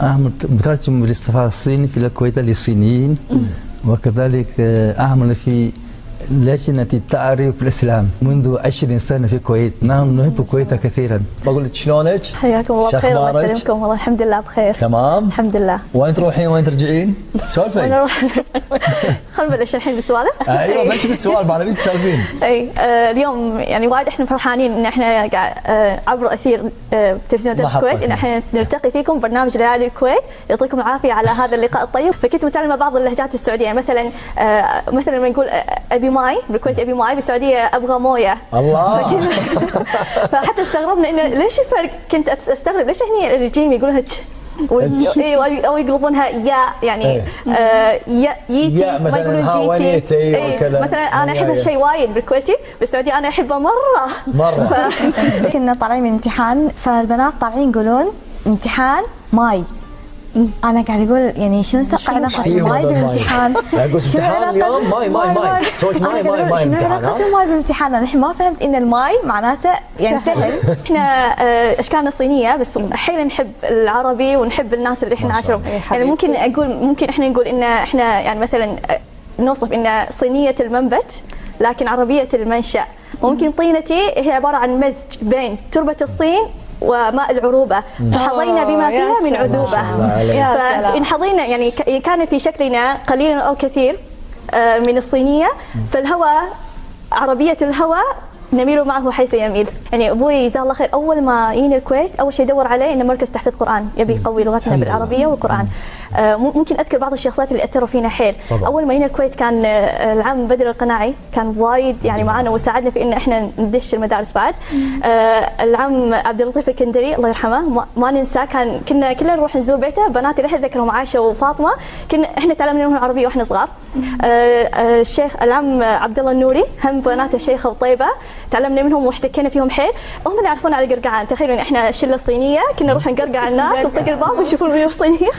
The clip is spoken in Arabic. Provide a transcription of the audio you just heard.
مترجم بالسفارة الصينية في الكويت للصينيين، وكذلك أعمل في لجنة التعريف بالإسلام منذ 20 سنة في الكويت. نعم نحب الكويت كثيرا. بقول لك شلونك؟ حياكم الله بخير، الله يسلمكم. والله الحمد لله بخير. تمام؟ الحمد لله. وين تروحين وين ترجعين؟ سولفي. خلينا نبلش الحين بالسوالف. ايوه بلشي بالسوالف، انا ابيك تسولفين. اي اليوم يعني وايد احنا فرحانين ان احنا قاعد عبر اثير تلفزيون الكويت ان احنا نلتقي فيكم برنامج ليالي الكويت. يعطيكم العافيه على هذا اللقاء الطيب. فكنت متعلمه بعض اللهجات السعوديه، يعني مثلا لما نقول ابي ماي بالكويت ابي ماي، بالسعوديه ابغى مويه. الله. فحتى استغربنا انه ليش الفرق، كنت استغرب ليش هني الجيم يقولونها او يقلبونها يا، يعني ييتي ما يقولون جيتي. مثلا انا احب هالشيء وايد بالكويتي، بالسعوديه انا احبه مره. كنا طالعين من امتحان، فالبنات طالعين يقولون امتحان ماي. انا قاعد اقول يعني شنو سقع علاقه الماي بالامتحان؟ قلت امتحان اليوم ماي سويت ماي شنو علاقه الماي بالامتحان؟ انا الحين ما فهمت ان الماي معناته يعني سهل. احنا اشكالنا صينيه، بس حيل نحب العربي ونحب الناس اللي احنا عاشرهم. يعني ممكن احنا نقول ان احنا يعني مثلا نوصف ان صينيه المنبت لكن عربيه المنشا. ممكن طينتي هي عباره عن مزج بين تربه الصين وماء العروبة، فحظينا بما فيها من عذوبة. فإن حظينا يعني كان في شكلنا قليلا أو كثير من الصينية، فالهوى عربية الهوى نميل معه حيث يميل. يعني ابوي جزاه الله خير اول ما يجينا الكويت اول شيء يدور عليه انه مركز تحفيظ قران، يبي يقوي لغتنا بالعربيه والقران. ممكن اذكر بعض الشخصيات اللي اثروا فينا حيل. اول ما جينا الكويت كان العم بدر القناعي، كان وايد يعني معنا وساعدنا في ان احنا ندش المدارس بعد. العم عبد اللطيف الكندري الله يرحمه ما ننساه، كنا كلنا نروح نزور بيته، بناتي لحد ذكرهم عائشه وفاطمه، احنا تعلمنا منهم العربيه واحنا صغار. الشيخ العم عبد الله النوري هم بناته شيخه وطيبه، تعلمنا منهم واحتكينا فيهم حيل. هم اللي يعرفونا على القرقعان. تخيلوا احنا شله صينيه كنا نروح نقرقع الناس، نطق الباب ويشوفون الصينيه